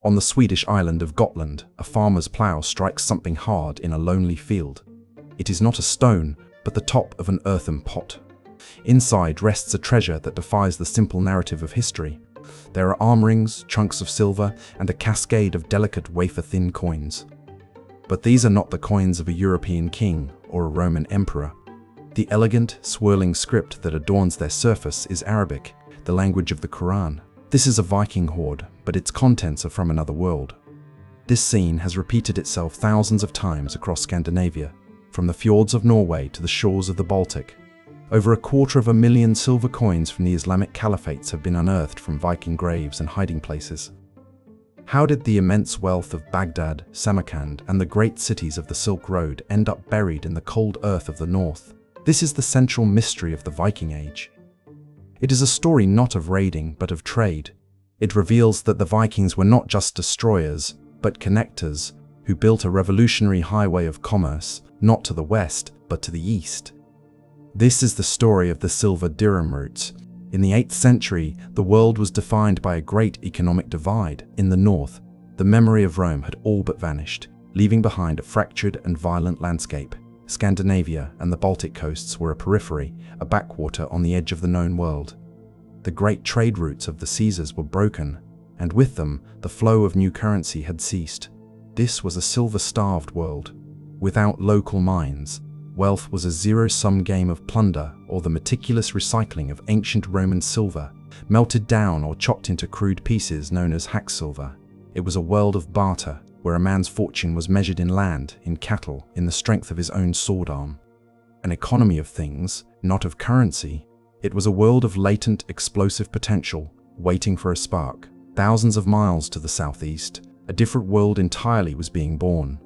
On the Swedish island of Gotland, a farmer's plough strikes something hard in a lonely field. It is not a stone, but the top of an earthen pot. Inside rests a treasure that defies the simple narrative of history. There are arm rings, chunks of silver, and a cascade of delicate wafer-thin coins. But these are not the coins of a European king or a Roman emperor. The elegant, swirling script that adorns their surface is Arabic, the language of the Quran. This is a Viking hoard, but its contents are from another world. This scene has repeated itself thousands of times across Scandinavia, from the fjords of Norway to the shores of the Baltic. Over 250,000 silver coins from the Islamic Caliphates have been unearthed from Viking graves and hiding places. How did the immense wealth of Baghdad, Samarkand, and the great cities of the Silk Road end up buried in the cold earth of the north? This is the central mystery of the Viking Age. It is a story not of raiding, but of trade. It reveals that the Vikings were not just destroyers, but connectors, who built a revolutionary highway of commerce, not to the west, but to the east. This is the story of the Silver Dirham Routes. In the 8th century, the world was defined by a great economic divide. In the north, the memory of Rome had all but vanished, leaving behind a fractured and violent landscape. Scandinavia and the Baltic coasts were a periphery, a backwater on the edge of the known world. The great trade routes of the Caesars were broken, and with them, the flow of new currency had ceased. This was a silver-starved world. Without local mines, wealth was a zero-sum game of plunder or the meticulous recycling of ancient Roman silver, melted down or chopped into crude pieces known as hack silver. It was a world of barter, where a man's fortune was measured in land, in cattle, in the strength of his own sword arm. An economy of things, not of currency. It was a world of latent, explosive potential, waiting for a spark. Thousands of miles to the southeast, a different world entirely was being born.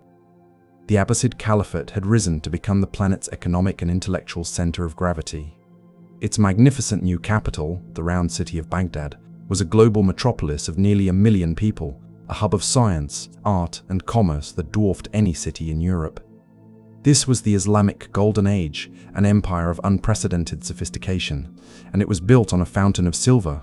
The Abbasid Caliphate had risen to become the planet's economic and intellectual center of gravity. Its magnificent new capital, the round city of Baghdad, was a global metropolis of nearly 1 million people, a hub of science, art, and commerce that dwarfed any city in Europe. This was the Islamic Golden Age, an empire of unprecedented sophistication, and it was built on a fountain of silver.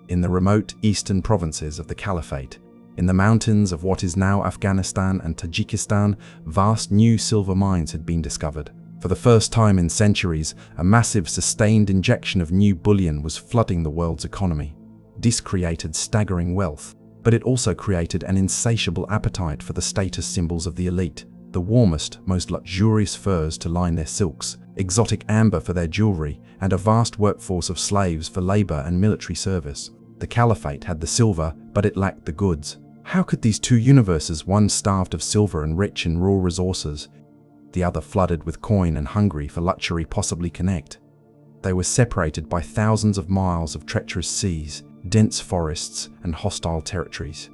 In the remote eastern provinces of the Caliphate, in the mountains of what is now Afghanistan and Tajikistan, vast new silver mines had been discovered. For the first time in centuries, a massive sustained injection of new bullion was flooding the world's economy. This created staggering wealth, but it also created an insatiable appetite for the status symbols of the elite, the warmest, most luxurious furs to line their silks, exotic amber for their jewelry, and a vast workforce of slaves for labor and military service. The Caliphate had the silver, but it lacked the goods. How could these two universes, one starved of silver and rich in raw resources, the other flooded with coin and hungry for luxury, possibly connect? They were separated by thousands of miles of treacherous seas, dense forests, and hostile territories.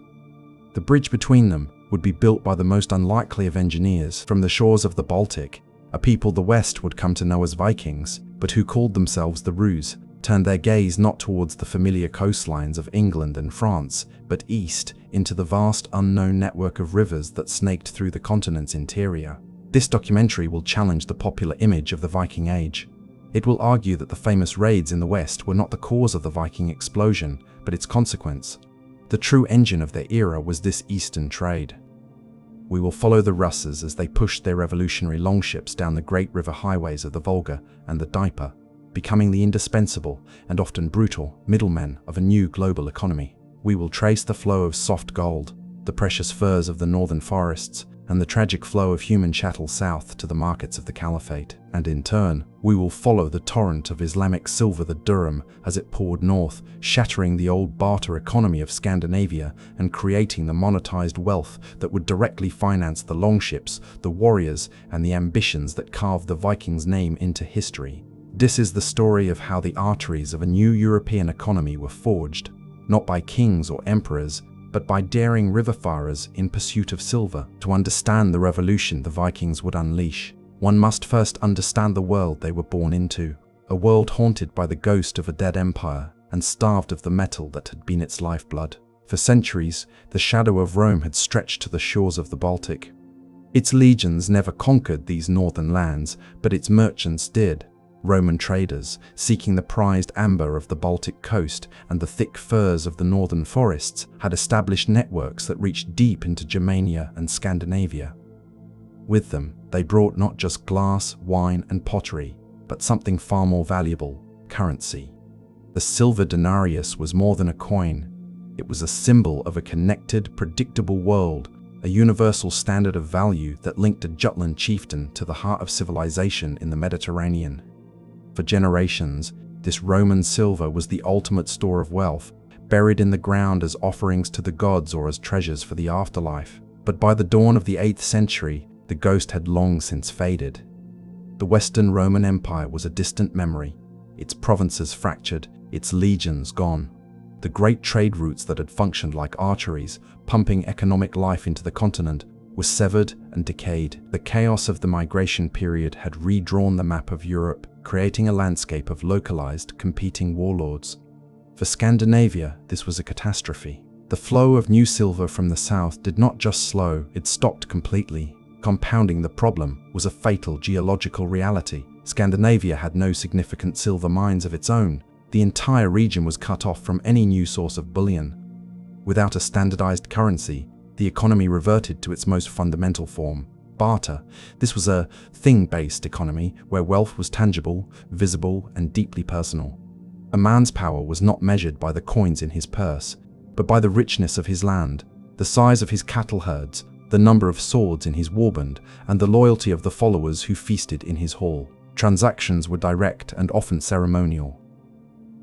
The bridge between them would be built by the most unlikely of engineers from the shores of the Baltic, a people the West would come to know as Vikings, but who called themselves the Rus, turned their gaze not towards the familiar coastlines of England and France, but east into the vast unknown network of rivers that snaked through the continent's interior. This documentary will challenge the popular image of the Viking Age. It will argue that the famous raids in the West were not the cause of the Viking explosion, but its consequence. The true engine of their era was this eastern trade. We will follow the Russes as they pushed their revolutionary longships down the great river highways of the Volga and the Dnieper, becoming the indispensable and often brutal middlemen of a new global economy. We will trace the flow of soft gold, the precious furs of the northern forests, and the tragic flow of human chattel south to the markets of the Caliphate. And in turn, we will follow the torrent of Islamic silver, the dirham, as it poured north, shattering the old barter economy of Scandinavia and creating the monetized wealth that would directly finance the longships, the warriors, and the ambitions that carved the Vikings' name into history. This is the story of how the arteries of a new European economy were forged, not by kings or emperors, but by daring riverfarers in pursuit of silver. To understand the revolution the Vikings would unleash, one must first understand the world they were born into, a world haunted by the ghost of a dead empire and starved of the metal that had been its lifeblood. For centuries, the shadow of Rome had stretched to the shores of the Baltic. Its legions never conquered these northern lands, but its merchants did. Roman traders, seeking the prized amber of the Baltic coast and the thick firs of the northern forests, had established networks that reached deep into Germania and Scandinavia. With them, they brought not just glass, wine, and pottery, but something far more valuable: currency. The silver denarius was more than a coin. It was a symbol of a connected, predictable world, a universal standard of value that linked a Jutland chieftain to the heart of civilization in the Mediterranean. For generations, this Roman silver was the ultimate store of wealth, buried in the ground as offerings to the gods or as treasures for the afterlife. But by the dawn of the 8th century, the ghost had long since faded. The Western Roman Empire was a distant memory, its provinces fractured, its legions gone. The great trade routes that had functioned like arteries, pumping economic life into the continent, were severed and decayed. The chaos of the migration period had redrawn the map of Europe, creating a landscape of localized, competing warlords. For Scandinavia, this was a catastrophe. The flow of new silver from the south did not just slow, it stopped completely. Compounding the problem was a fatal geological reality. Scandinavia had no significant silver mines of its own. The entire region was cut off from any new source of bullion. Without a standardized currency, the economy reverted to its most fundamental form: barter. This was a thing-based economy where wealth was tangible, visible, and deeply personal. A man's power was not measured by the coins in his purse, but by the richness of his land, the size of his cattle herds, the number of swords in his warband, and the loyalty of the followers who feasted in his hall. Transactions were direct and often ceremonial.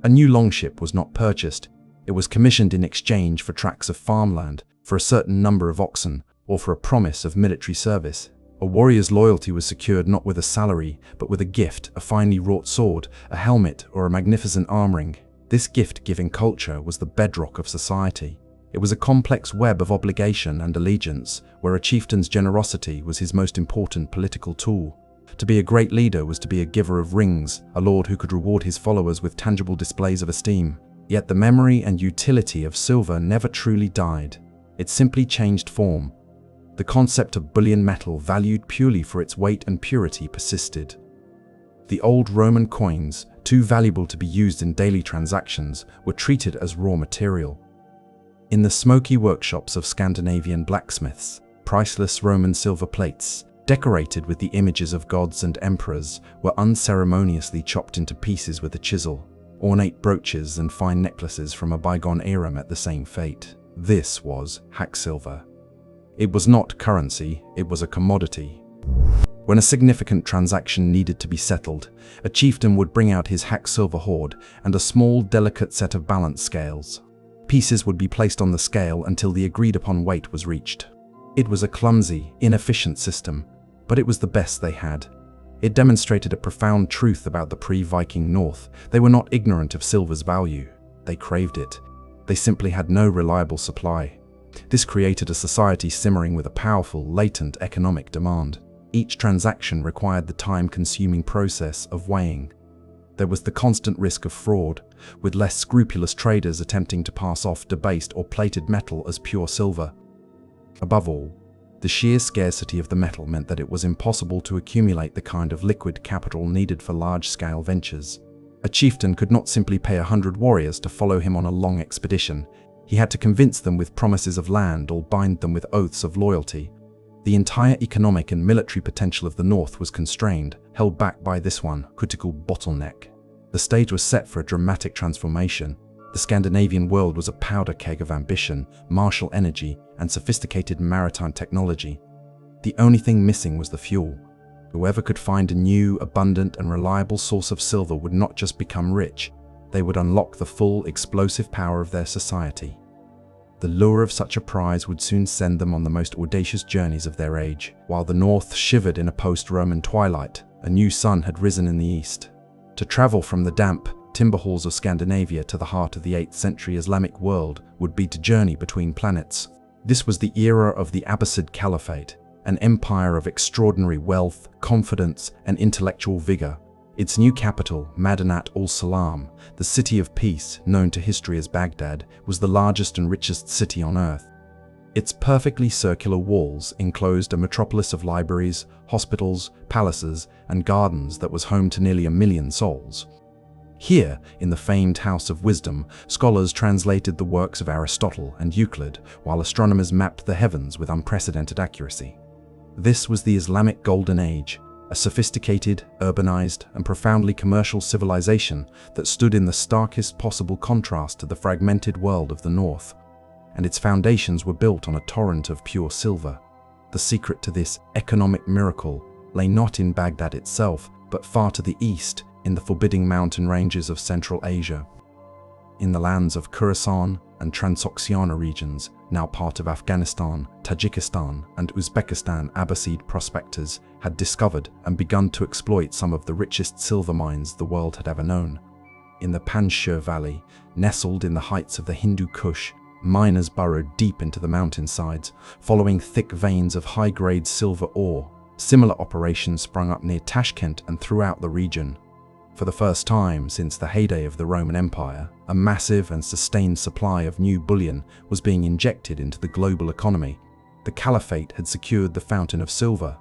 A new longship was not purchased. It was commissioned in exchange for tracts of farmland, for a certain number of oxen, or for a promise of military service. A warrior's loyalty was secured not with a salary, but with a gift: a finely wrought sword, a helmet, or a magnificent armring. This gift-giving culture was the bedrock of society. It was a complex web of obligation and allegiance, where a chieftain's generosity was his most important political tool. To be a great leader was to be a giver of rings, a lord who could reward his followers with tangible displays of esteem. Yet the memory and utility of silver never truly died. It simply changed form. The concept of bullion metal, valued purely for its weight and purity, persisted. The old Roman coins, too valuable to be used in daily transactions, were treated as raw material. In the smoky workshops of Scandinavian blacksmiths, priceless Roman silver plates, decorated with the images of gods and emperors, were unceremoniously chopped into pieces with a chisel. Ornate brooches and fine necklaces from a bygone era met the same fate. This was hack silver. It was not currency, it was a commodity. When a significant transaction needed to be settled, a chieftain would bring out his hack silver hoard and a small, delicate set of balance scales. Pieces would be placed on the scale until the agreed-upon weight was reached. It was a clumsy, inefficient system, but it was the best they had. It demonstrated a profound truth about the pre-Viking North. They were not ignorant of silver's value. They craved it. They simply had no reliable supply. This created a society simmering with a powerful, latent economic demand. Each transaction required the time-consuming process of weighing. There was the constant risk of fraud, with less scrupulous traders attempting to pass off debased or plated metal as pure silver. Above all, the sheer scarcity of the metal meant that it was impossible to accumulate the kind of liquid capital needed for large-scale ventures. A chieftain could not simply pay 100 warriors to follow him on a long expedition. He had to convince them with promises of land or bind them with oaths of loyalty. The entire economic and military potential of the North was constrained, held back by this one critical bottleneck. The stage was set for a dramatic transformation. The Scandinavian world was a powder keg of ambition, martial energy, and sophisticated maritime technology. The only thing missing was the fuel. Whoever could find a new, abundant, and reliable source of silver would not just become rich, they would unlock the full, explosive power of their society. The lure of such a prize would soon send them on the most audacious journeys of their age. While the North shivered in a post-Roman twilight, a new sun had risen in the east. To travel from the damp, timber halls of Scandinavia to the heart of the 8th century Islamic world would be to journey between planets. This was the era of the Abbasid Caliphate, an empire of extraordinary wealth, confidence, and intellectual vigor. Its new capital, Madinat al-Salam, the city of peace, known to history as Baghdad, was the largest and richest city on earth. Its perfectly circular walls enclosed a metropolis of libraries, hospitals, palaces, and gardens that was home to nearly 1 million souls. Here, in the famed House of Wisdom, scholars translated the works of Aristotle and Euclid, while astronomers mapped the heavens with unprecedented accuracy. This was the Islamic Golden Age, a sophisticated, urbanized, and profoundly commercial civilization that stood in the starkest possible contrast to the fragmented world of the North. And its foundations were built on a torrent of pure silver. The secret to this economic miracle lay not in Baghdad itself, but far to the east, in the forbidding mountain ranges of Central Asia. In the lands of Khorasan and Transoxiana regions, now part of Afghanistan, Tajikistan, and Uzbekistan, Abbasid prospectors had discovered and begun to exploit some of the richest silver mines the world had ever known. In the Panjshir Valley, nestled in the heights of the Hindu Kush, miners burrowed deep into the mountainsides, following thick veins of high-grade silver ore. Similar operations sprung up near Tashkent and throughout the region. For the first time since the heyday of the Roman Empire, a massive and sustained supply of new bullion was being injected into the global economy. The Caliphate had secured the fountain of silver.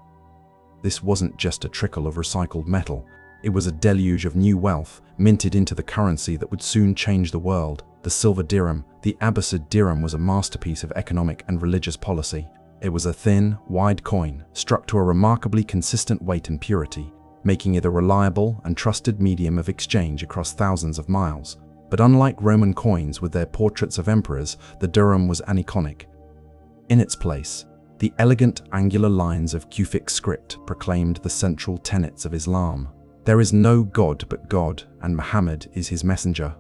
This wasn't just a trickle of recycled metal. It was a deluge of new wealth, minted into the currency that would soon change the world. The Silver Dirham, the Abbasid Dirham, was a masterpiece of economic and religious policy. It was a thin, wide coin, struck to a remarkably consistent weight and purity, making it a reliable and trusted medium of exchange across thousands of miles. But unlike Roman coins with their portraits of emperors, the dirham was aniconic. In its place, the elegant angular lines of Kufic script proclaimed the central tenets of Islam. There is no God but God, and Muhammad is his messenger.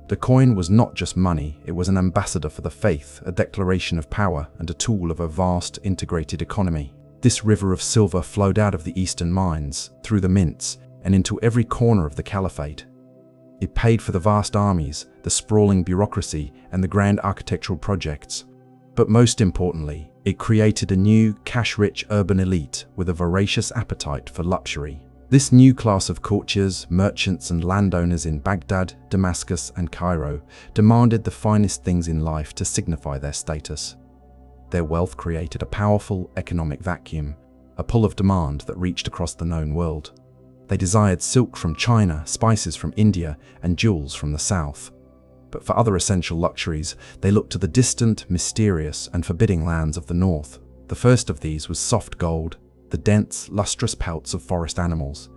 The coin was not just money, it was an ambassador for the faith, a declaration of power, and a tool of a vast, integrated economy. This river of silver flowed out of the eastern mines, through the mints, and into every corner of the Caliphate. It paid for the vast armies, the sprawling bureaucracy, and the grand architectural projects. But most importantly, it created a new, cash-rich urban elite with a voracious appetite for luxury. This new class of courtiers, merchants, and landowners in Baghdad, Damascus, and Cairo demanded the finest things in life to signify their status. Their wealth created a powerful economic vacuum, a pull of demand that reached across the known world. They desired silk from China, spices from India, and jewels from the south. But for other essential luxuries, they looked to the distant, mysterious, and forbidding lands of the north. The first of these was soft gold, the dense, lustrous pelts of forest animals.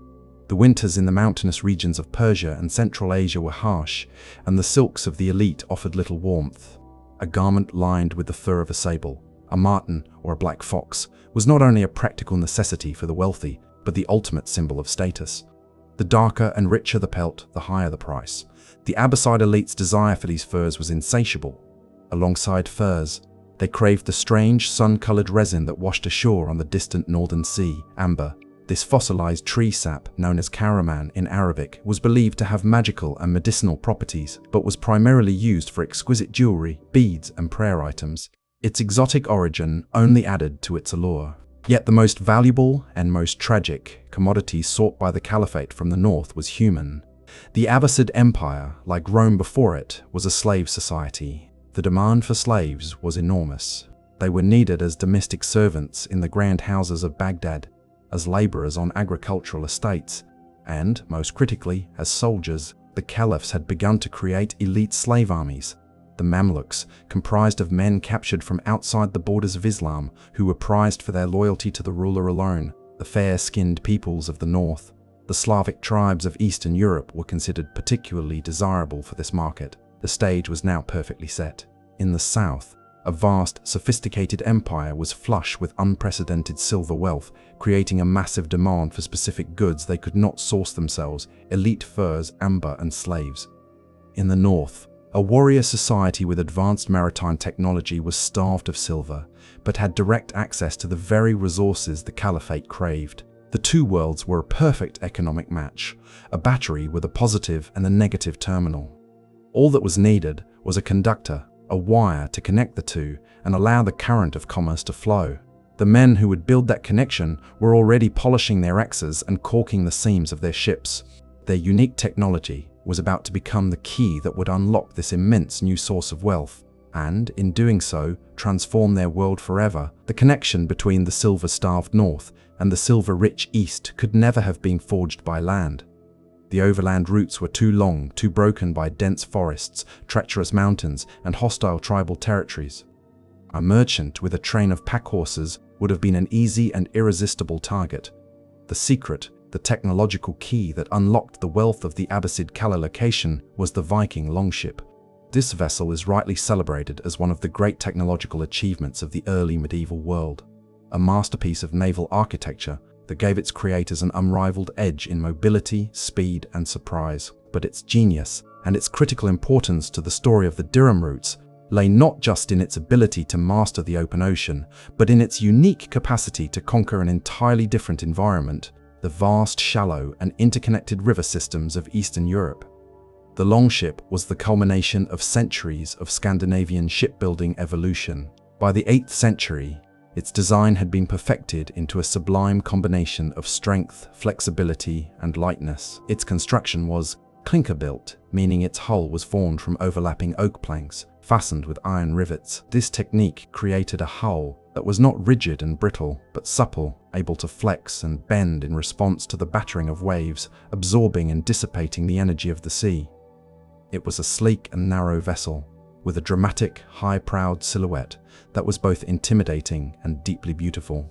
The winters in the mountainous regions of Persia and Central Asia were harsh, and the silks of the elite offered little warmth. A garment lined with the fur of a sable, a marten, or a black fox was not only a practical necessity for the wealthy, but the ultimate symbol of status. The darker and richer the pelt, the higher the price. The Abbasid elite's desire for these furs was insatiable. Alongside furs, they craved the strange, sun-colored resin that washed ashore on the distant northern sea, amber. This fossilized tree sap, known as karaman in Arabic, was believed to have magical and medicinal properties, but was primarily used for exquisite jewelry, beads, and prayer items. Its exotic origin only added to its allure. Yet the most valuable and most tragic commodity sought by the Caliphate from the north was human. The Abbasid Empire, like Rome before it, was a slave society. The demand for slaves was enormous. They were needed as domestic servants in the grand houses of Baghdad, as laborers on agricultural estates, and, most critically, as soldiers. The caliphs had begun to create elite slave armies. The Mamluks, comprised of men captured from outside the borders of Islam, who were prized for their loyalty to the ruler alone. The fair-skinned peoples of the north, the Slavic tribes of Eastern Europe, were considered particularly desirable for this market. The stage was now perfectly set. In the south, a vast, sophisticated empire was flush with unprecedented silver wealth, creating a massive demand for specific goods they could not source themselves: elite furs, amber, and slaves. In the north, a warrior society with advanced maritime technology was starved of silver, but had direct access to the very resources the Caliphate craved. The two worlds were a perfect economic match, a battery with a positive and a negative terminal. All that was needed was a conductor, a wire to connect the two and allow the current of commerce to flow. The men who would build that connection were already polishing their axes and caulking the seams of their ships. Their unique technology was about to become the key that would unlock this immense new source of wealth. and, in doing so, transform their world forever. The connection between the silver-starved north and the silver-rich east could never have been forged by land. The overland routes were too long, too broken by dense forests, treacherous mountains, and hostile tribal territories. A merchant with a train of pack horses would have been an easy and irresistible target. The secret, the technological key that unlocked the wealth of the Abbasid Caliphate location was the Viking longship. This vessel is rightly celebrated as one of the great technological achievements of the early medieval world, a masterpiece of naval architecture that gave its creators an unrivaled edge in mobility, speed, and surprise. But its genius and its critical importance to the story of the Dirham routes lay not just in its ability to master the open ocean, but in its unique capacity to conquer an entirely different environment, the vast, shallow, and interconnected river systems of Eastern Europe. The longship was the culmination of centuries of Scandinavian shipbuilding evolution. By the 8th century, its design had been perfected into a sublime combination of strength, flexibility, and lightness. Its construction was clinker-built, meaning its hull was formed from overlapping oak planks, fastened with iron rivets. This technique created a hull that was not rigid and brittle, but supple, able to flex and bend in response to the battering of waves, absorbing and dissipating the energy of the sea. It was a sleek and narrow vessel, with a dramatic, high-prowed silhouette that was both intimidating and deeply beautiful.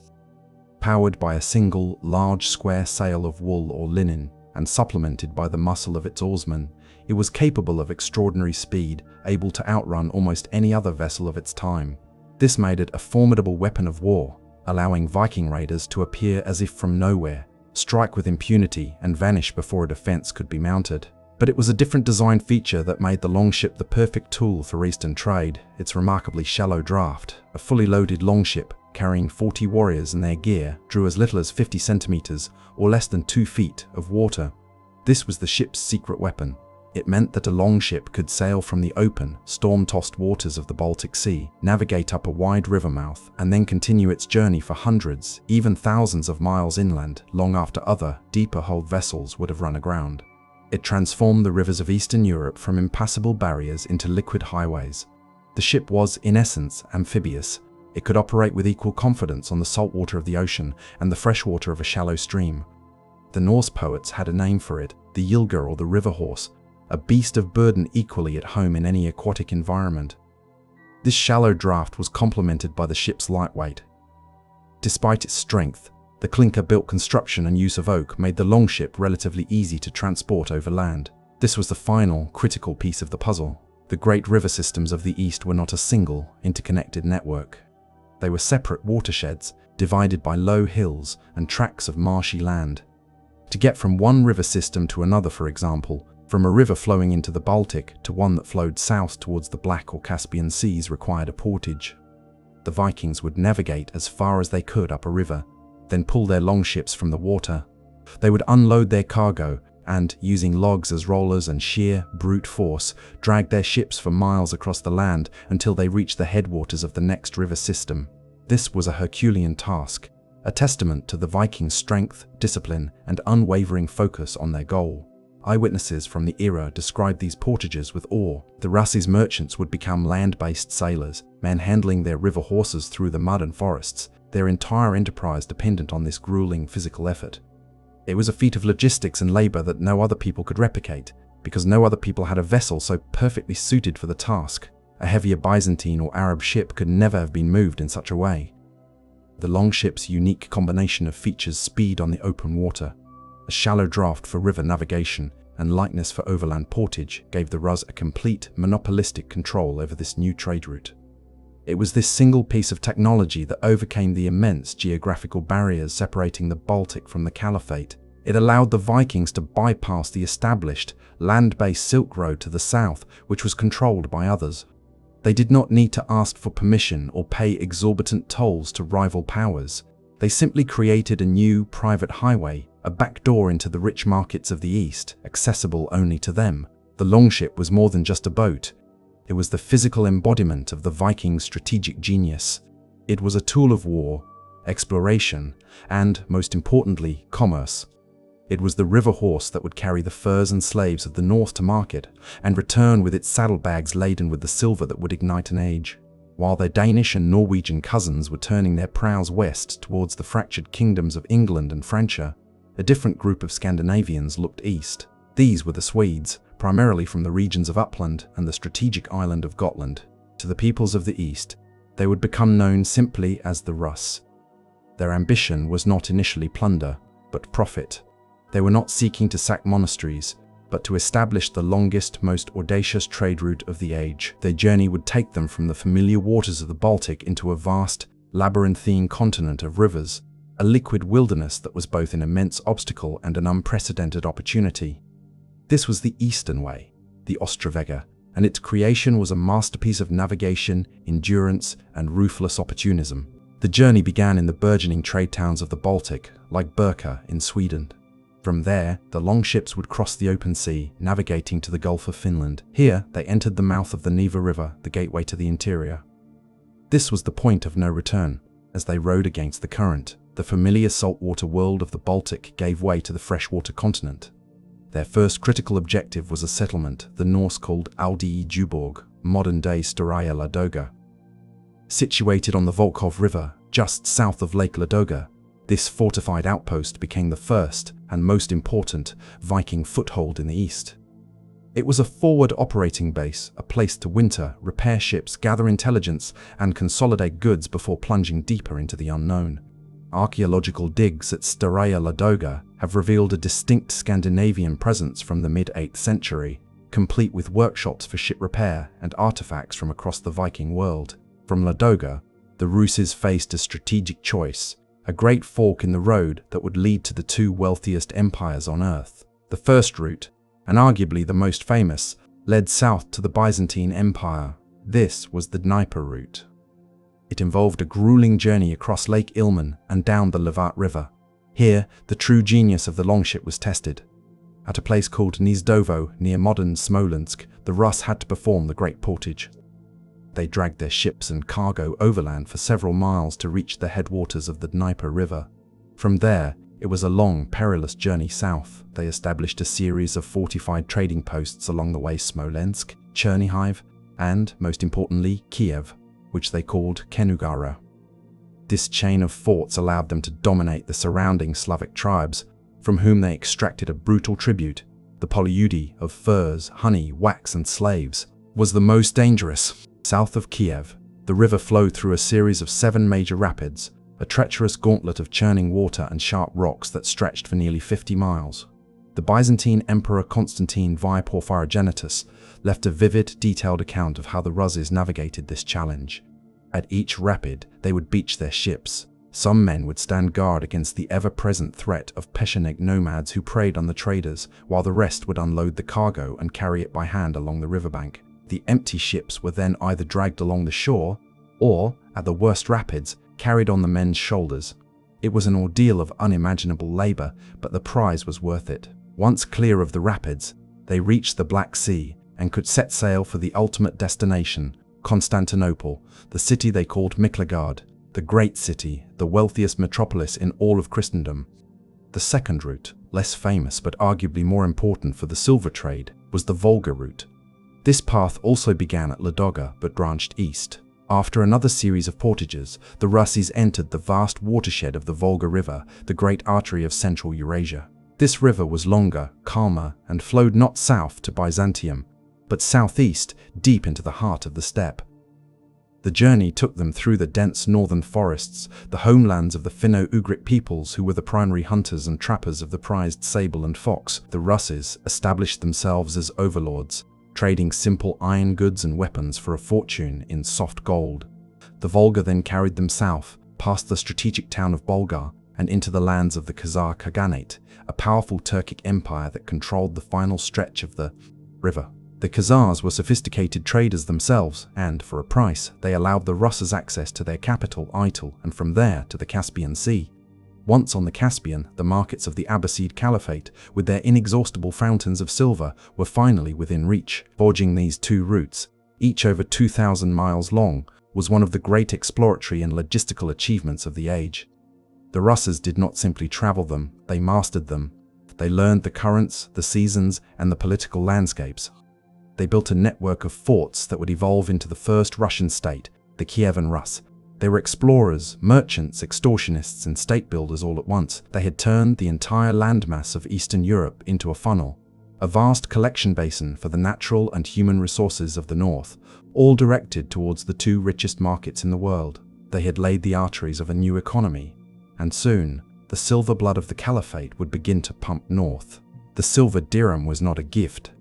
Powered by a single, large square sail of wool or linen, and supplemented by the muscle of its oarsmen, it was capable of extraordinary speed, able to outrun almost any other vessel of its time. This made it a formidable weapon of war, allowing Viking raiders to appear as if from nowhere, strike with impunity, and vanish before a defense could be mounted. But it was a different design feature that made the longship the perfect tool for Eastern trade: its remarkably shallow draft. A fully loaded longship, carrying 40 warriors and their gear, drew as little as 50 centimeters, or less than 2 feet, of water. This was the ship's secret weapon. It meant that a longship could sail from the open, storm-tossed waters of the Baltic Sea, navigate up a wide river mouth, and then continue its journey for hundreds, even thousands of miles inland, long after other, deeper-hulled vessels would have run aground. It transformed the rivers of Eastern Europe from impassable barriers into liquid highways. The ship was, in essence, amphibious. It could operate with equal confidence on the salt water of the ocean and the fresh water of a shallow stream. The Norse poets had a name for it, the Ylger or the river horse, a beast of burden equally at home in any aquatic environment. This shallow draft was complemented by the ship's lightweight. Despite its strength, the clinker-built construction and use of oak made the longship relatively easy to transport over land. This was the final, critical piece of the puzzle. The great river systems of the East were not a single, interconnected network. They were separate watersheds, divided by low hills and tracts of marshy land. To get from one river system to another, for example, from a river flowing into the Baltic to one that flowed south towards the Black or Caspian Seas, required a portage. The Vikings would navigate as far as they could up a river, then pull their longships from the water. They would unload their cargo and, using logs as rollers and sheer, brute force, drag their ships for miles across the land until they reached the headwaters of the next river system. This was a Herculean task, a testament to the Vikings' strength, discipline, and unwavering focus on their goal. Eyewitnesses from the era described these portages with awe. The Russia's merchants would become land-based sailors, manhandling their river horses through the mud and forests, their entire enterprise dependent on this grueling physical effort. It was a feat of logistics and labor that no other people could replicate, because no other people had a vessel so perfectly suited for the task. A heavier Byzantine or Arab ship could never have been moved in such a way. The longship's unique combination of features: speed on the open water, a shallow draft for river navigation, and lightness for overland portage, gave the Rus a complete, monopolistic control over this new trade route. It was this single piece of technology that overcame the immense geographical barriers separating the Baltic from the Caliphate. It allowed the Vikings to bypass the established, land-based Silk Road to the south, which was controlled by others. They did not need to ask for permission or pay exorbitant tolls to rival powers. They simply created a new private highway, a backdoor into the rich markets of the East, accessible only to them. The longship was more than just a boat. It was the physical embodiment of the Vikings' strategic genius. It was a tool of war, exploration, and, most importantly, commerce. It was the river horse that would carry the furs and slaves of the north to market, and return with its saddlebags laden with the silver that would ignite an age. While their Danish and Norwegian cousins were turning their prows west towards the fractured kingdoms of England and Francia, a different group of Scandinavians looked east. These were the Swedes, primarily from the regions of Uppland and the strategic island of Gotland. To the peoples of the east, they would become known simply as the Russ. Their ambition was not initially plunder, but profit. They were not seeking to sack monasteries, but to establish the longest, most audacious trade route of the age. Their journey would take them from the familiar waters of the Baltic into a vast, labyrinthine continent of rivers, a liquid wilderness that was both an immense obstacle and an unprecedented opportunity. This was the Eastern Way, the Ostrovega, and its creation was a masterpiece of navigation, endurance, and ruthless opportunism. The journey began in the burgeoning trade towns of the Baltic, like Barter in Sweden. From there, the longships would cross the open sea, navigating to the Gulf of Finland. Here, they entered the mouth of the Neva River, the gateway to the interior. This was the point of no return. As they rowed against the current, the familiar saltwater world of the Baltic gave way to the freshwater continent. Their first critical objective was a settlement the Norse called Aldi Djuborg, modern-day Staraya Ladoga. Situated on the Volkhov River, just south of Lake Ladoga, this fortified outpost became the first and most important Viking foothold in the east. It was a forward operating base, a place to winter, repair ships, gather intelligence, and consolidate goods before plunging deeper into the unknown. Archaeological digs at Staraya Ladoga have revealed a distinct Scandinavian presence from the mid-8th century, complete with workshops for ship repair and artifacts from across the Viking world. From Ladoga, the Russes faced a strategic choice, a great fork in the road that would lead to the two wealthiest empires on earth. The first route, and arguably the most famous, led south to the Byzantine Empire. This was the Dnieper route. It involved a grueling journey across Lake Ilmen and down the Levat River. Here, the true genius of the longship was tested. At a place called Nizdovo, near modern Smolensk, the Rus had to perform the Great Portage. They dragged their ships and cargo overland for several miles to reach the headwaters of the Dnieper River. From there, it was a long, perilous journey south. They established a series of fortified trading posts along the way: Smolensk, Chernihiv, and, most importantly, Kiev, which they called Kenugara. This chain of forts allowed them to dominate the surrounding Slavic tribes, from whom they extracted a brutal tribute. The Polyudi of furs, honey, wax, and slaves was the most dangerous. South of Kiev, the river flowed through a series of 7 major rapids, a treacherous gauntlet of churning water and sharp rocks that stretched for nearly 50 miles. The Byzantine Emperor Constantine via Porphyrogenitus left a vivid, detailed account of how the Ruses navigated this challenge. At each rapid, they would beach their ships. Some men would stand guard against the ever-present threat of Pecheneг nomads who preyed on the traders, while the rest would unload the cargo and carry it by hand along the riverbank. The empty ships were then either dragged along the shore or, at the worst rapids, carried on the men's shoulders. It was an ordeal of unimaginable labor, but the prize was worth it. Once clear of the rapids, they reached the Black Sea and could set sail for the ultimate destination, Constantinople, the city they called Miklagard, the great city, the wealthiest metropolis in all of Christendom. The second route, less famous but arguably more important for the silver trade, was the Volga route. This path also began at Ladoga but branched east. After another series of portages, the Russians entered the vast watershed of the Volga River, the great artery of Central Eurasia. This river was longer, calmer, and flowed not south to Byzantium, but southeast, deep into the heart of the steppe. The journey took them through the dense northern forests, the homelands of the Finno-Ugric peoples who were the primary hunters and trappers of the prized sable and fox. The Russians established themselves as overlords, trading simple iron goods and weapons for a fortune in soft gold. The Volga then carried them south, past the strategic town of Bulgar, and into the lands of the Khazar Khaganate, a powerful Turkic empire that controlled the final stretch of the river. The Khazars were sophisticated traders themselves, and, for a price, they allowed the Russians access to their capital, Itil, and from there to the Caspian Sea. Once on the Caspian, the markets of the Abbasid Caliphate, with their inexhaustible fountains of silver, were finally within reach. Forging these two routes, each over 2,000 miles long, was one of the great exploratory and logistical achievements of the age. The Russians did not simply travel them, they mastered them. They learned the currents, the seasons, and the political landscapes. They built a network of forts that would evolve into the first Russian state, the Kievan Rus. They were explorers, merchants, extortionists, and state builders all at once. They had turned the entire landmass of Eastern Europe into a funnel, a vast collection basin for the natural and human resources of the north, all directed towards the two richest markets in the world. They had laid the arteries of a new economy, and soon, the silver blood of the Caliphate would begin to pump north. The silver dirham was not a gift.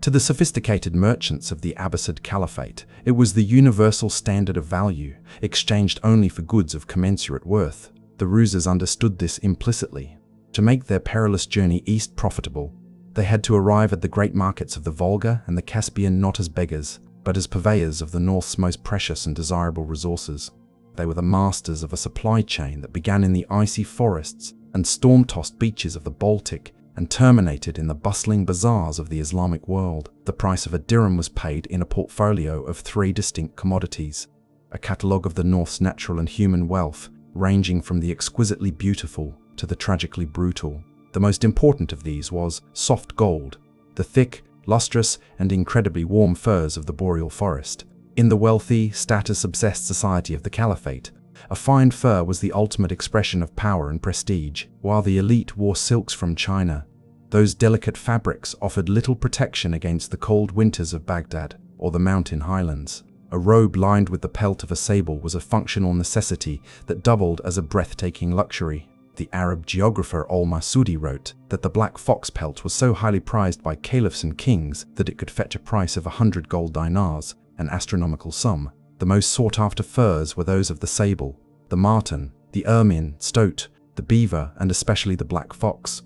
To the sophisticated merchants of the Abbasid Caliphate, it was the universal standard of value, exchanged only for goods of commensurate worth. The Ruses understood this implicitly. To make their perilous journey east profitable, they had to arrive at the great markets of the Volga and the Caspian not as beggars, but as purveyors of the north's most precious and desirable resources. They were the masters of a supply chain that began in the icy forests and storm-tossed beaches of the Baltic and terminated in the bustling bazaars of the Islamic world. The price of a dirham was paid in a portfolio of 3 distinct commodities, a catalogue of the North's natural and human wealth, ranging from the exquisitely beautiful to the tragically brutal. The most important of these was soft gold, the thick, lustrous, and incredibly warm furs of the boreal forest. In the wealthy, status-obsessed society of the Caliphate, a fine fur was the ultimate expression of power and prestige. While the elite wore silks from China, those delicate fabrics offered little protection against the cold winters of Baghdad or the mountain highlands. A robe lined with the pelt of a sable was a functional necessity that doubled as a breathtaking luxury. The Arab geographer al-Masudi wrote that the black fox pelt was so highly prized by caliphs and kings that it could fetch a price of 100 gold dinars, an astronomical sum. The most sought-after furs were those of the sable, the marten, the ermine, stoat, the beaver, and especially the black fox.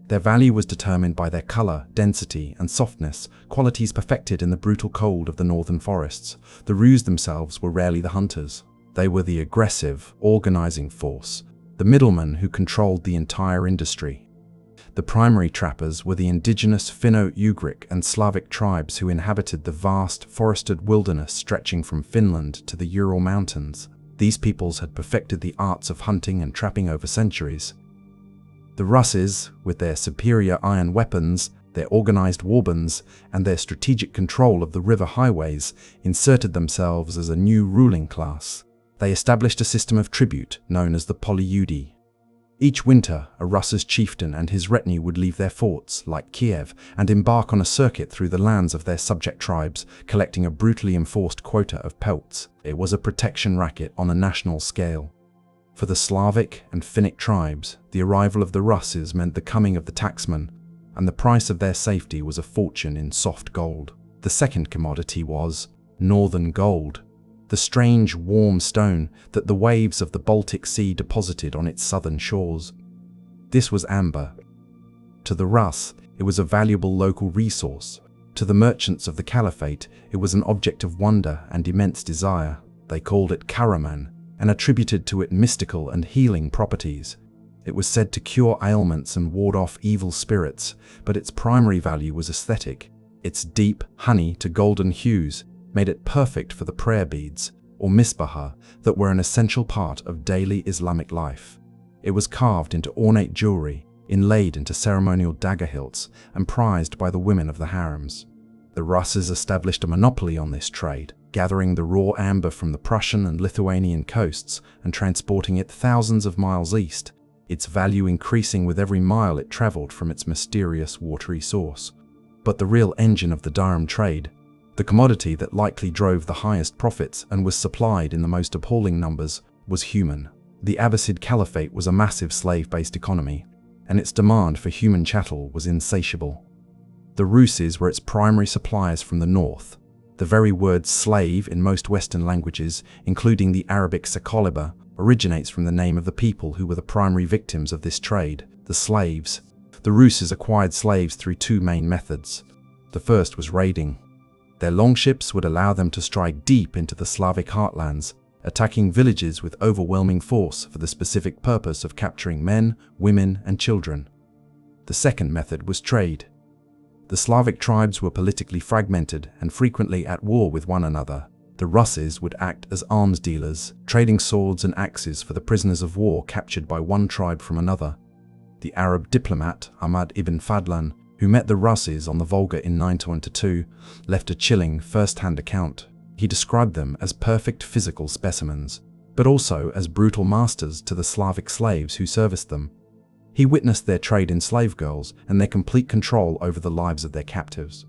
Their value was determined by their color, density, and softness, qualities perfected in the brutal cold of the northern forests. The Rus themselves were rarely the hunters. They were the aggressive, organizing force, the middlemen who controlled the entire industry. The primary trappers were the indigenous Finno-Ugric and Slavic tribes who inhabited the vast, forested wilderness stretching from Finland to the Ural Mountains. These peoples had perfected the arts of hunting and trapping over centuries. The Russes, with their superior iron weapons, their organized warbands, and their strategic control of the river highways, inserted themselves as a new ruling class. They established a system of tribute known as the Polyudi. Each winter, a Rus's chieftain and his retinue would leave their forts, like Kiev, and embark on a circuit through the lands of their subject tribes, collecting a brutally enforced quota of pelts. It was a protection racket on a national scale. For the Slavic and Finnic tribes, the arrival of the Russes meant the coming of the taxman, and the price of their safety was a fortune in soft gold. The second commodity was northern gold, the strange, warm stone that the waves of the Baltic Sea deposited on its southern shores. This was amber. To the Rus, it was a valuable local resource. To the merchants of the Caliphate, it was an object of wonder and immense desire. They called it karaman and attributed to it mystical and healing properties. It was said to cure ailments and ward off evil spirits, but its primary value was aesthetic. Its deep, honey to golden hues made it perfect for the prayer beads, or misbahah, that were an essential part of daily Islamic life. It was carved into ornate jewelry, inlaid into ceremonial dagger hilts, and prized by the women of the harems. The Russes established a monopoly on this trade, gathering the raw amber from the Prussian and Lithuanian coasts and transporting it thousands of miles east, its value increasing with every mile it traveled from its mysterious watery source. But the real engine of the dirham trade, the commodity that likely drove the highest profits and was supplied in the most appalling numbers, was human. The Abbasid Caliphate was a massive slave-based economy, and its demand for human chattel was insatiable. The Ruses were its primary suppliers from the north. The very word slave in most Western languages, including the Arabic sakoliba, originates from the name of the people who were the primary victims of this trade, the slaves. The Ruses acquired slaves through 2 main methods. The first was raiding. Their longships would allow them to strike deep into the Slavic heartlands, attacking villages with overwhelming force for the specific purpose of capturing men, women, and children. The second method was trade. The Slavic tribes were politically fragmented and frequently at war with one another. The Russes would act as arms dealers, trading swords and axes for the prisoners of war captured by one tribe from another. The Arab diplomat Ahmad ibn Fadlan, who met the Russes on the Volga in 922, left a chilling first-hand account. He described them as perfect physical specimens, but also as brutal masters to the Slavic slaves who serviced them. He witnessed their trade in slave girls and their complete control over the lives of their captives.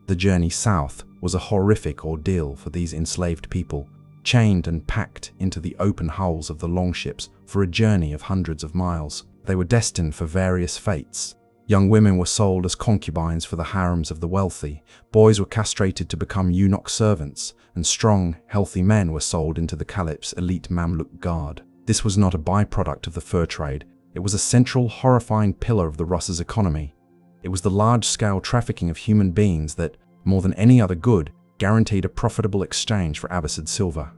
The journey south was a horrific ordeal for these enslaved people, chained and packed into the open hulls of the longships for a journey of hundreds of miles. They were destined for various fates. Young women were sold as concubines for the harems of the wealthy, boys were castrated to become eunuch servants, and strong, healthy men were sold into the Caliph's elite Mamluk guard. This was not a byproduct of the fur trade, it was a central, horrifying pillar of the Russes' economy. It was the large-scale trafficking of human beings that, more than any other good, guaranteed a profitable exchange for Abbasid silver.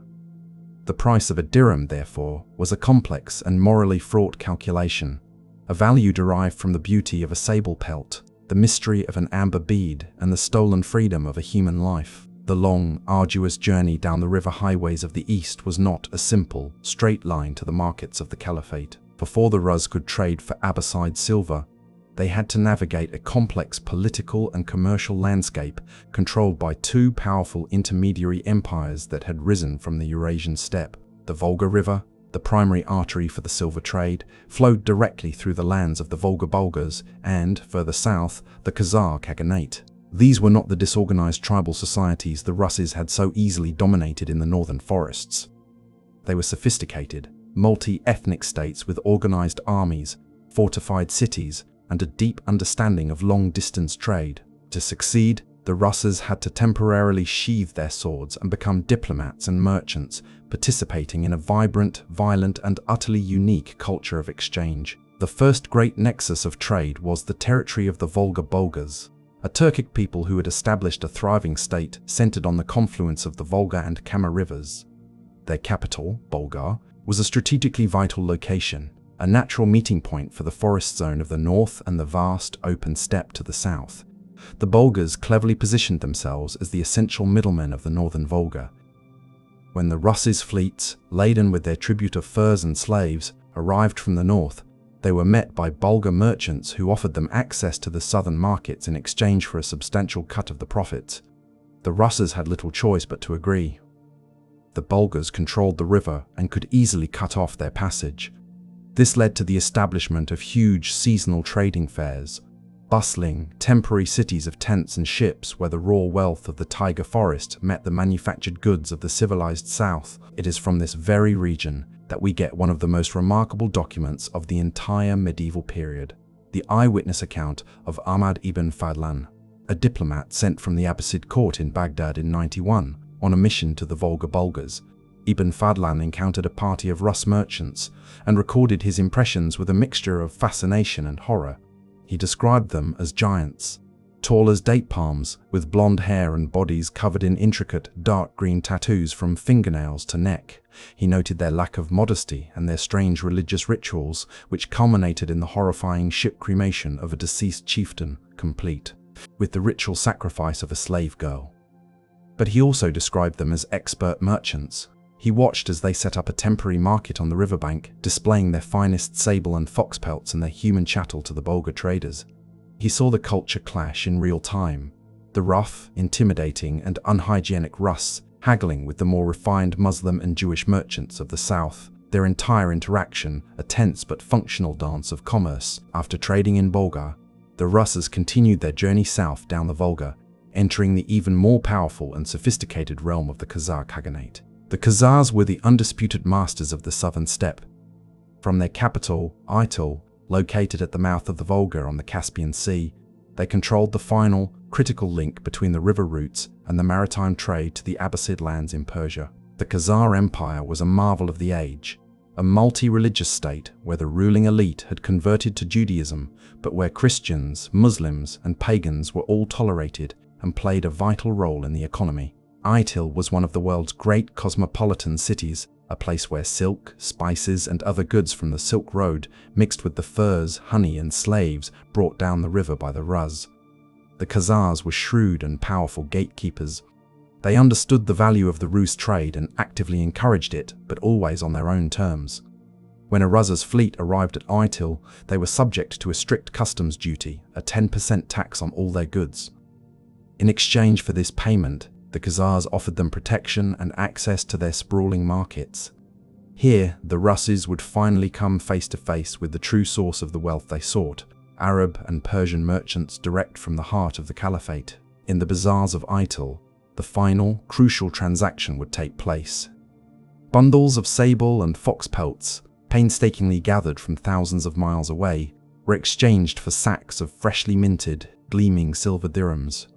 The price of a dirham, therefore, was a complex and morally fraught calculation, a value derived from the beauty of a sable pelt, the mystery of an amber bead, and the stolen freedom of a human life. The long, arduous journey down the river highways of the East was not a simple, straight line to the markets of the Caliphate. Before the Rus could trade for Abbasid silver, they had to navigate a complex political and commercial landscape controlled by two powerful intermediary empires that had risen from the Eurasian steppe. The Volga River, the primary artery for the silver trade, flowed directly through the lands of the Volga Bulgars and, further south, the Khazar Khaganate. These were not the disorganized tribal societies the Russes had so easily dominated in the northern forests. They were sophisticated, multi-ethnic states with organized armies, fortified cities, and a deep understanding of long-distance trade. To succeed, the Russes had to temporarily sheathe their swords and become diplomats and merchants, participating in a vibrant, violent, and utterly unique culture of exchange. The first great nexus of trade was the territory of the Volga Bulgars, a Turkic people who had established a thriving state centered on the confluence of the Volga and Kama rivers. Their capital, Bulgar, was a strategically vital location, a natural meeting point for the forest zone of the north and the vast, open steppe to the south. The Bulgars cleverly positioned themselves as the essential middlemen of the northern Volga. When the Russes' fleets, laden with their tribute of furs and slaves, arrived from the north, they were met by Bulgar merchants who offered them access to the southern markets in exchange for a substantial cut of the profits. The Russes had little choice but to agree. The Bulgars controlled the river and could easily cut off their passage. This led to the establishment of huge seasonal trading fairs, bustling, temporary cities of tents and ships where the raw wealth of the taiga forest met the manufactured goods of the civilized south. It is from this very region that we get one of the most remarkable documents of the entire medieval period, the eyewitness account of Ahmad ibn Fadlan, a diplomat sent from the Abbasid court in Baghdad in 91 on a mission to the Volga Bulgars. Ibn Fadlan encountered a party of Rus merchants and recorded his impressions with a mixture of fascination and horror. He described them as giants, tall as date palms, with blonde hair and bodies covered in intricate, dark green tattoos from fingernails to neck. He noted their lack of modesty and their strange religious rituals, which culminated in the horrifying ship cremation of a deceased chieftain, complete with the ritual sacrifice of a slave girl. But he also described them as expert merchants. He watched as they set up a temporary market on the riverbank, displaying their finest sable and fox pelts and their human chattel to the Bulgar traders. He saw the culture clash in real time, the rough, intimidating, and unhygienic Rus haggling with the more refined Muslim and Jewish merchants of the south, their entire interaction a tense but functional dance of commerce. After trading in Bulgar, the Russes continued their journey south down the Volga, entering the even more powerful and sophisticated realm of the Khazar Khaganate. The Khazars were the undisputed masters of the southern steppe. From their capital, Ityl, located at the mouth of the Volga on the Caspian Sea, they controlled the final, critical link between the river routes and the maritime trade to the Abbasid lands in Persia. The Khazar Empire was a marvel of the age, a multi-religious state where the ruling elite had converted to Judaism, but where Christians, Muslims, and pagans were all tolerated and played a vital role in the economy. Ityl was one of the world's great cosmopolitan cities, a place where silk, spices, and other goods from the Silk Road mixed with the furs, honey, and slaves brought down the river by the Rus. The Khazars were shrewd and powerful gatekeepers. They understood the value of the Rus trade and actively encouraged it, but always on their own terms. When Aruzza's fleet arrived at Itil, they were subject to a strict customs duty, a 10% tax on all their goods. In exchange for this payment, the Khazars offered them protection and access to their sprawling markets. Here, the Russes would finally come face to face with the true source of the wealth they sought, Arab and Persian merchants direct from the heart of the Caliphate. In the bazaars of Itil, the final, crucial transaction would take place. Bundles of sable and fox pelts, painstakingly gathered from thousands of miles away, were exchanged for sacks of freshly minted, gleaming silver dirhams.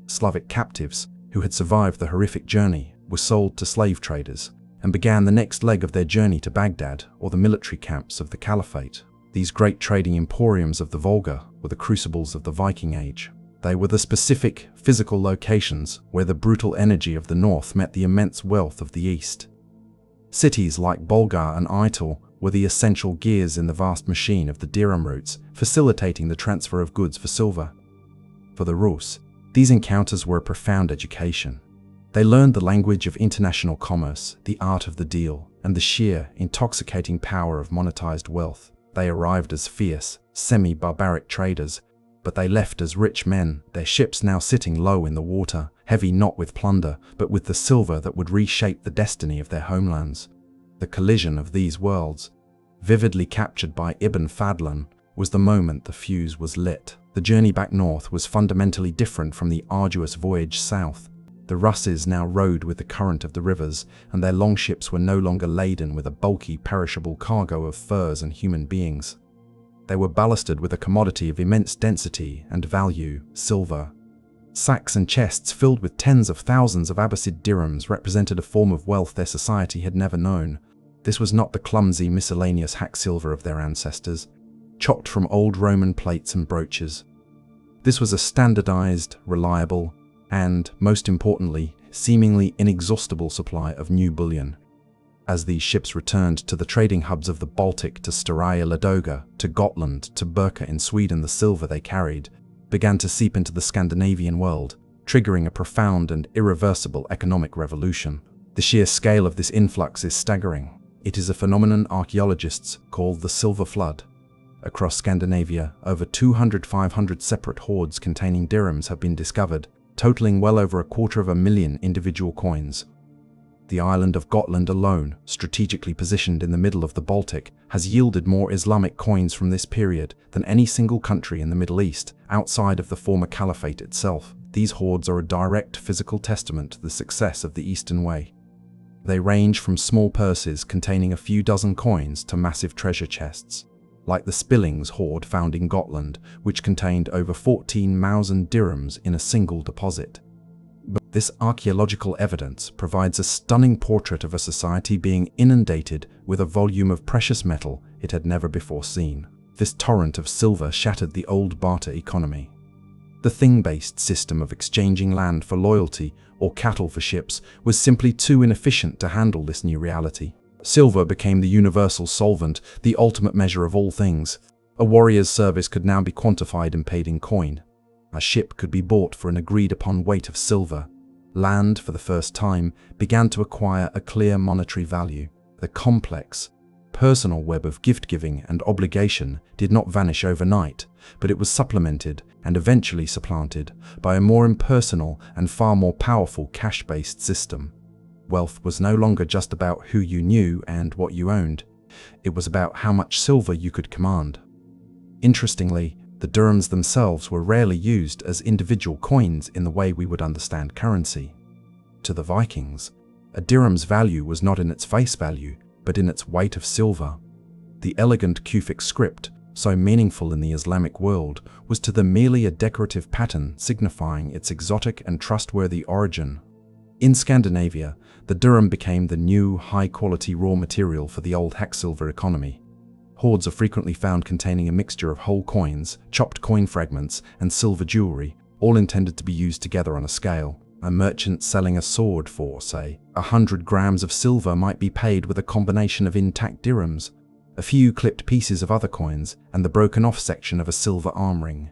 Slavic captives, who had survived the horrific journey, were sold to slave traders, and began the next leg of their journey to Baghdad or the military camps of the Caliphate. These great trading emporiums of the Volga were the crucibles of the Viking Age. They were the specific, physical locations where the brutal energy of the north met the immense wealth of the east. Cities like Bolgar and Itil were the essential gears in the vast machine of the dirham routes, facilitating the transfer of goods for silver. For the Rus, these encounters were a profound education. They learned the language of international commerce, the art of the deal, and the sheer, intoxicating power of monetized wealth. They arrived as fierce, semi-barbaric traders, but they left as rich men, their ships now sitting low in the water, heavy not with plunder, but with the silver that would reshape the destiny of their homelands. The collision of these worlds, vividly captured by Ibn Fadlan, was the moment the fuse was lit. The journey back north was fundamentally different from the arduous voyage south. The Russes now rode with the current of the rivers, and their longships were no longer laden with a bulky, perishable cargo of furs and human beings. They were ballasted with a commodity of immense density and value, silver. Sacks and chests filled with tens of thousands of Abbasid dirhams represented a form of wealth their society had never known. This was not the clumsy, miscellaneous hack silver of their ancestors, chopped from old Roman plates and brooches. This was a standardized, reliable, and, most importantly, seemingly inexhaustible supply of new bullion. As these ships returned to the trading hubs of the Baltic, to Staraya Ladoga, to Gotland, to Barter in Sweden, the silver they carried began to seep into the Scandinavian world, triggering a profound and irreversible economic revolution. The sheer scale of this influx is staggering. It is a phenomenon archaeologists call the Silver Flood. Across Scandinavia, over 500 separate hoards containing dirhams have been discovered, totaling well over 250,000 individual coins. The island of Gotland alone, strategically positioned in the middle of the Baltic, has yielded more Islamic coins from this period than any single country in the Middle East, outside of the former Caliphate itself. These hoards are a direct physical testament to the success of the Eastern Way. They range from small purses containing a few dozen coins to massive treasure chests, like the Spillings hoard found in Gotland, which contained over 14,000 dirhams in a single deposit. But this archaeological evidence provides a stunning portrait of a society being inundated with a volume of precious metal it had never before seen. This torrent of silver shattered the old barter economy. The thing-based system of exchanging land for loyalty or cattle for ships was simply too inefficient to handle this new reality. Silver became the universal solvent, the ultimate measure of all things. A warrior's service could now be quantified and paid in coin. A ship could be bought for an agreed-upon weight of silver. Land, for the first time, began to acquire a clear monetary value. The complex, personal web of gift-giving and obligation did not vanish overnight, but it was supplemented and eventually supplanted by a more impersonal and far more powerful cash-based system. Wealth was no longer just about who you knew and what you owned. It was about how much silver you could command. Interestingly, the dirhams themselves were rarely used as individual coins in the way we would understand currency. To the Vikings, a dirham's value was not in its face value, but in its weight of silver. The elegant Kufic script, so meaningful in the Islamic world, was to them merely a decorative pattern signifying its exotic and trustworthy origin. In Scandinavia, the dirham became the new, high-quality raw material for the old hack-silver economy. Hoards are frequently found containing a mixture of whole coins, chopped coin fragments, and silver jewelry, all intended to be used together on a scale. A merchant selling a sword for, say, 100 grams of silver might be paid with a combination of intact dirhams, a few clipped pieces of other coins, and the broken-off section of a silver arm ring.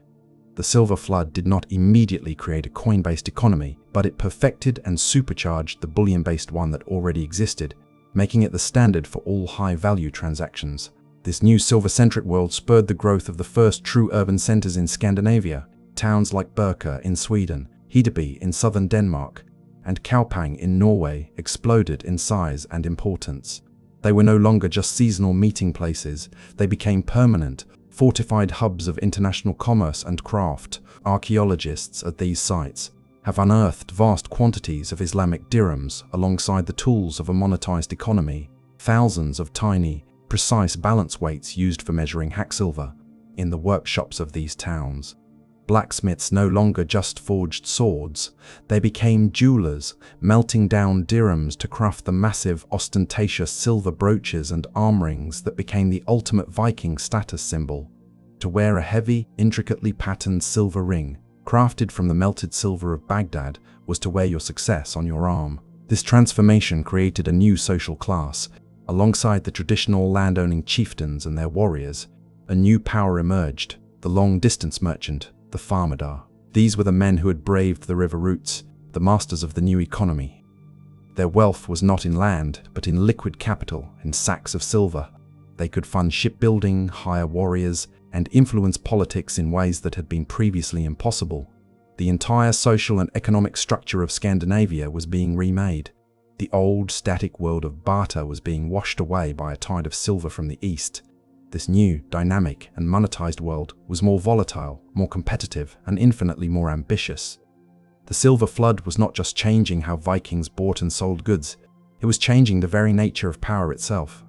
The silver flood did not immediately create a coin-based economy, but it perfected and supercharged the bullion-based one that already existed. making it the standard for all high-value transactions. This new silver-centric world spurred the growth of the first true urban centers in Scandinavia. Towns like Barter in Sweden, Hedeby in southern Denmark, and Kaupang in Norway exploded in size and importance. They were no longer just seasonal meeting places, they became permanent, fortified hubs of international commerce and craft. Archaeologists at these sites have unearthed vast quantities of Islamic dirhams alongside the tools of a monetized economy, thousands of tiny, precise balance weights used for measuring hacksilver in the workshops of these towns. Blacksmiths no longer just forged swords, they became jewelers, melting down dirhams to craft the massive, ostentatious silver brooches and arm rings that became the ultimate Viking status symbol. To wear a heavy, intricately patterned silver ring, crafted from the melted silver of Baghdad, was to wear your success on your arm. This transformation created a new social class. Alongside the traditional land-owning chieftains and their warriors, a new power emerged, the long-distance merchant, the farmadar. These were the men who had braved the river routes, the masters of the new economy. Their wealth was not in land, but in liquid capital, in sacks of silver. They could fund shipbuilding, hire warriors, and influence politics in ways that had been previously impossible. The entire social and economic structure of Scandinavia was being remade. The old, static world of barter was being washed away by a tide of silver from the east. This new, dynamic, and monetized world was more volatile, more competitive, and infinitely more ambitious. The silver flood was not just changing how Vikings bought and sold goods, it was changing the very nature of power itself.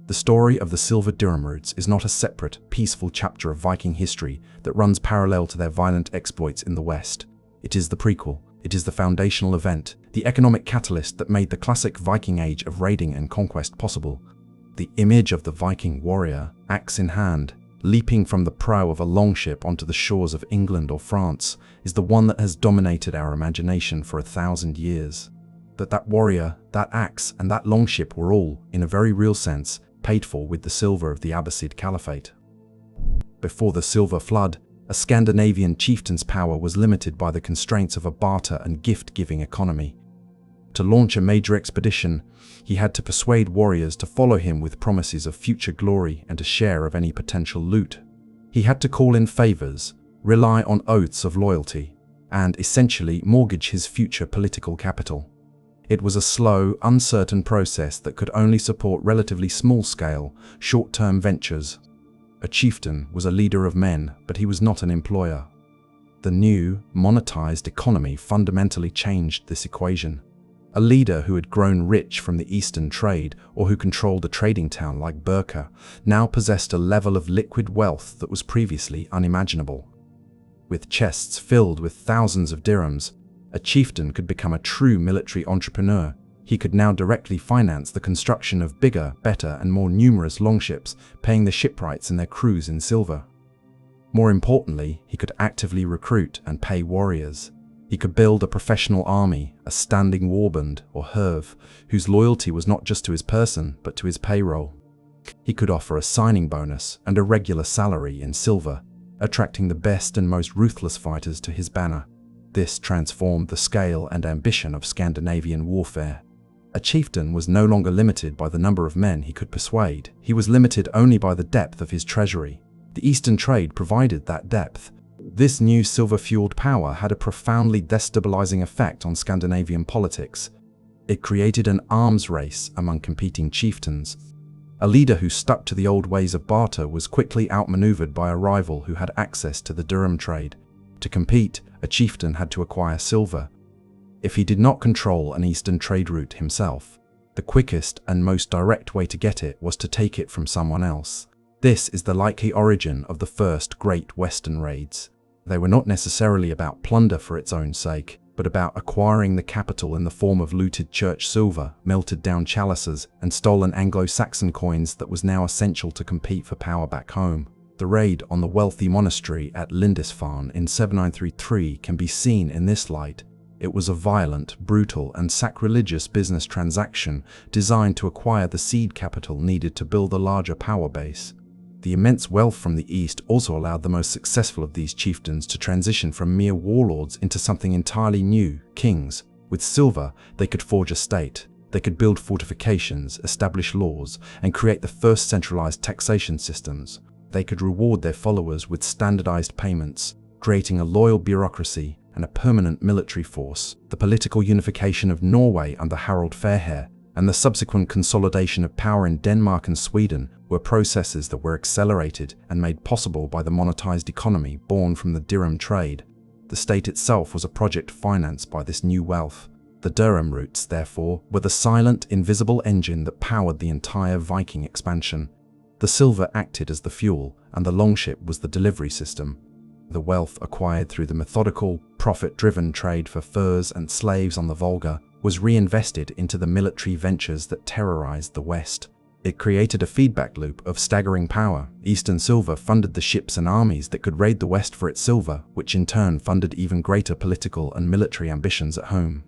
The story of the Silver Dirham Routes is not a separate, peaceful chapter of Viking history that runs parallel to their violent exploits in the West. It is the prequel. It is the foundational event, the economic catalyst that made the classic Viking Age of raiding and conquest possible. The image of the Viking warrior, axe in hand, leaping from the prow of a longship onto the shores of England or France, is the one that has dominated our imagination for 1,000 years. That warrior, that axe, and that longship were all, in a very real sense, paid for with the silver of the Abbasid Caliphate. Before the silver flood, a Scandinavian chieftain's power was limited by the constraints of a barter and gift-giving economy. To launch a major expedition, he had to persuade warriors to follow him with promises of future glory and a share of any potential loot. He had to call in favors, rely on oaths of loyalty, and essentially mortgage his future political capital. It was a slow, uncertain process that could only support relatively small-scale, short-term ventures. A chieftain was a leader of men, but he was not an employer. The new, monetized economy fundamentally changed this equation. A leader who had grown rich from the Eastern trade or who controlled a trading town like Barter now possessed a level of liquid wealth that was previously unimaginable. With chests filled with thousands of dirhams, a chieftain could become a true military entrepreneur. He could now directly finance the construction of bigger, better, and more numerous longships, paying the shipwrights and their crews in silver. More importantly, he could actively recruit and pay warriors. He could build a professional army, a standing warband, or herve, whose loyalty was not just to his person, but to his payroll. He could offer a signing bonus and a regular salary in silver, attracting the best and most ruthless fighters to his banner. This transformed the scale and ambition of Scandinavian warfare. A chieftain was no longer limited by the number of men he could persuade. He was limited only by the depth of his treasury. The Eastern trade provided that depth. This new silver-fueled power had a profoundly destabilizing effect on Scandinavian politics. It created an arms race among competing chieftains. A leader who stuck to the old ways of barter was quickly outmaneuvered by a rival who had access to the dirham trade. To compete, a chieftain had to acquire silver. If he did not control an Eastern trade route himself, the quickest and most direct way to get it was to take it from someone else. This is the likely origin of the first great Western raids. They were not necessarily about plunder for its own sake, but about acquiring the capital in the form of looted church silver, melted down chalices, and stolen Anglo-Saxon coins that was now essential to compete for power back home. The raid on the wealthy monastery at Lindisfarne in 7933 can be seen in this light. It was a violent, brutal, and sacrilegious business transaction designed to acquire the seed capital needed to build a larger power base. The immense wealth from the east also allowed the most successful of these chieftains to transition from mere warlords into something entirely new, kings. With silver, they could forge a state. They could build fortifications, establish laws, and create the first centralized taxation systems. They could reward their followers with standardized payments, creating a loyal bureaucracy and a permanent military force. The political unification of Norway under Harald Fairhair and the subsequent consolidation of power in Denmark and Sweden were processes that were accelerated and made possible by the monetized economy born from the dirham trade. The state itself was a project financed by this new wealth. The Dirham Routes, therefore, were the silent, invisible engine that powered the entire Viking expansion. The silver acted as the fuel, and the longship was the delivery system. The wealth acquired through the methodical, profit-driven trade for furs and slaves on the Volga was reinvested into the military ventures that terrorized the West. It created a feedback loop of staggering power. Eastern silver funded the ships and armies that could raid the West for its silver, which in turn funded even greater political and military ambitions at home.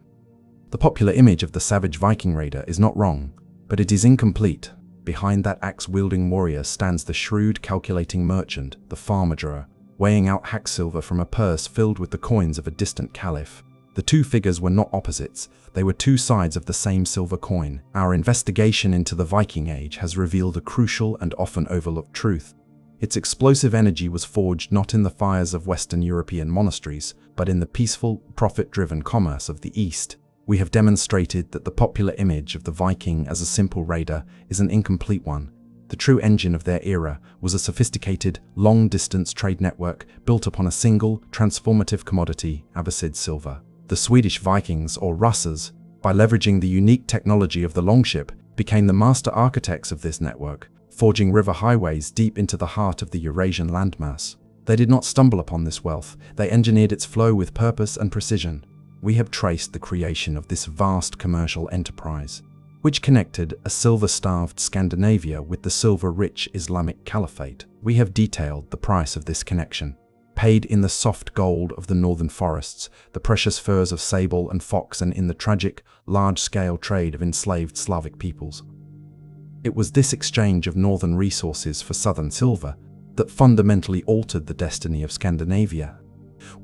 The popular image of the savage Viking raider is not wrong, but it is incomplete. Behind that axe-wielding warrior stands the shrewd, calculating merchant, the farmer, weighing out hack silver from a purse filled with the coins of a distant caliph. The two figures were not opposites, they were two sides of the same silver coin. Our investigation into the Viking Age has revealed a crucial and often overlooked truth. Its explosive energy was forged not in the fires of Western European monasteries, but in the peaceful, profit-driven commerce of the East. We have demonstrated that the popular image of the Viking as a simple raider is an incomplete one. The true engine of their era was a sophisticated, long-distance trade network built upon a single, transformative commodity, Abbasid silver. The Swedish Vikings, or Russers, by leveraging the unique technology of the longship, became the master architects of this network, forging river highways deep into the heart of the Eurasian landmass. They did not stumble upon this wealth, they engineered its flow with purpose and precision. We have traced the creation of this vast commercial enterprise, which connected a silver-starved Scandinavia with the silver-rich Islamic Caliphate. We have detailed the price of this connection, paid in the soft gold of the northern forests, the precious furs of sable and fox, and in the tragic, large-scale trade of enslaved Slavic peoples. It was this exchange of northern resources for southern silver that fundamentally altered the destiny of Scandinavia.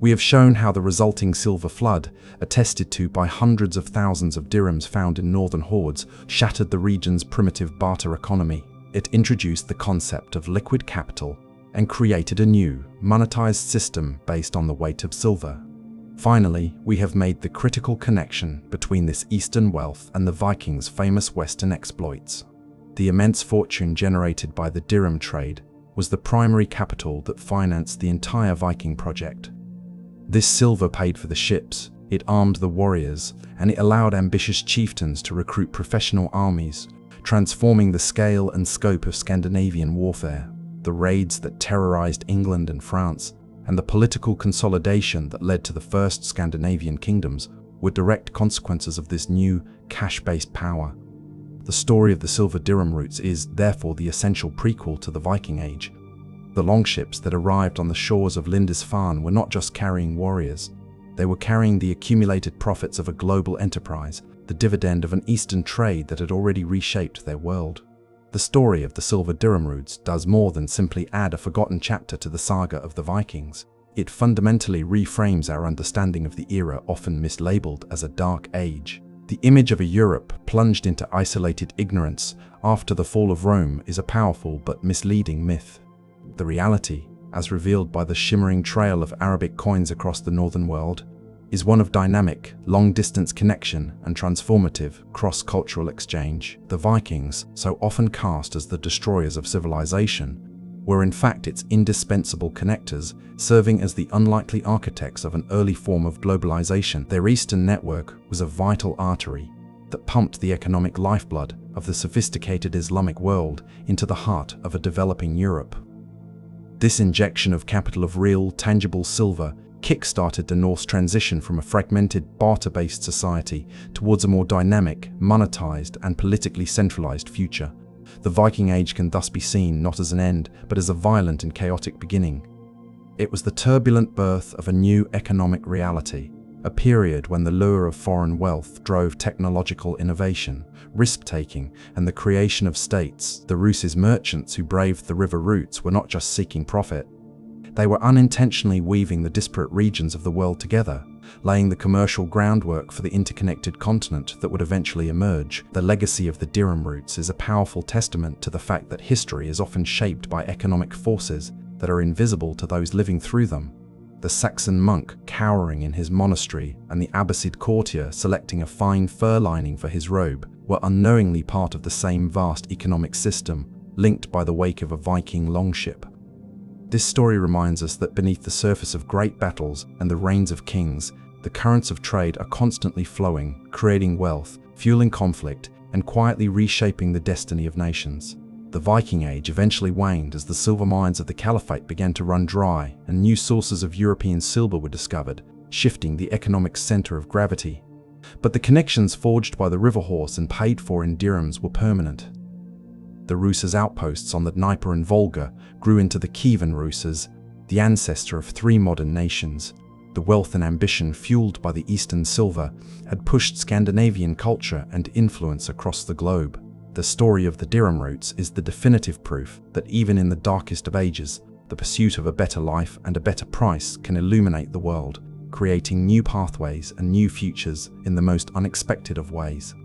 We have shown how the resulting silver flood, attested to by hundreds of thousands of dirhams found in northern hoards, shattered the region's primitive barter economy. It introduced the concept of liquid capital and created a new, monetized system based on the weight of silver. Finally, we have made the critical connection between this Eastern wealth and the Vikings' famous Western exploits. The immense fortune generated by the dirham trade was the primary capital that financed the entire Viking project. This silver paid for the ships, it armed the warriors, and it allowed ambitious chieftains to recruit professional armies, transforming the scale and scope of Scandinavian warfare. The raids that terrorized England and France, and the political consolidation that led to the first Scandinavian kingdoms were direct consequences of this new, cash-based power. The story of the Silver Dirham Routes is, therefore, the essential prequel to the Viking Age. The longships that arrived on the shores of Lindisfarne were not just carrying warriors, they were carrying the accumulated profits of a global enterprise, the dividend of an Eastern trade that had already reshaped their world. The story of the Silver Dirham Routes does more than simply add a forgotten chapter to the saga of the Vikings. It fundamentally reframes our understanding of the era often mislabeled as a dark age. The image of a Europe plunged into isolated ignorance after the fall of Rome is a powerful but misleading myth. The reality, as revealed by the shimmering trail of Arabic coins across the northern world, is one of dynamic, long-distance connection and transformative, cross-cultural exchange. The Vikings, so often cast as the destroyers of civilization, were in fact its indispensable connectors, serving as the unlikely architects of an early form of globalization. Their eastern network was a vital artery that pumped the economic lifeblood of the sophisticated Islamic world into the heart of a developing Europe. This injection of capital of real, tangible silver kick-started the North's transition from a fragmented, barter-based society towards a more dynamic, monetized, and politically centralized future. The Viking Age can thus be seen not as an end, but as a violent and chaotic beginning. It was the turbulent birth of a new economic reality, a period when the lure of foreign wealth drove technological innovation, risk-taking, and the creation of states. The Ruses merchants who braved the river routes were not just seeking profit. They were unintentionally weaving the disparate regions of the world together, laying the commercial groundwork for the interconnected continent that would eventually emerge. The legacy of the Dirham routes is a powerful testament to the fact that history is often shaped by economic forces that are invisible to those living through them. The Saxon monk cowering in his monastery and the Abbasid courtier selecting a fine fur lining for his robe were unknowingly part of the same vast economic system, linked by the wake of a Viking longship. This story reminds us that beneath the surface of great battles and the reigns of kings, the currents of trade are constantly flowing, creating wealth, fueling conflict, and quietly reshaping the destiny of nations. The Viking Age eventually waned as the silver mines of the Caliphate began to run dry and new sources of European silver were discovered, shifting the economic center of gravity. But the connections forged by the river horse and paid for in dirhams were permanent. The Rusas outposts on the Dnieper and Volga grew into the Kievan Rusas, the ancestor of three modern nations. The wealth and ambition fueled by the Eastern silver had pushed Scandinavian culture and influence across the globe. The story of the Dirham routes is the definitive proof that even in the darkest of ages, the pursuit of a better life and a better price can illuminate the world, creating new pathways and new futures in the most unexpected of ways.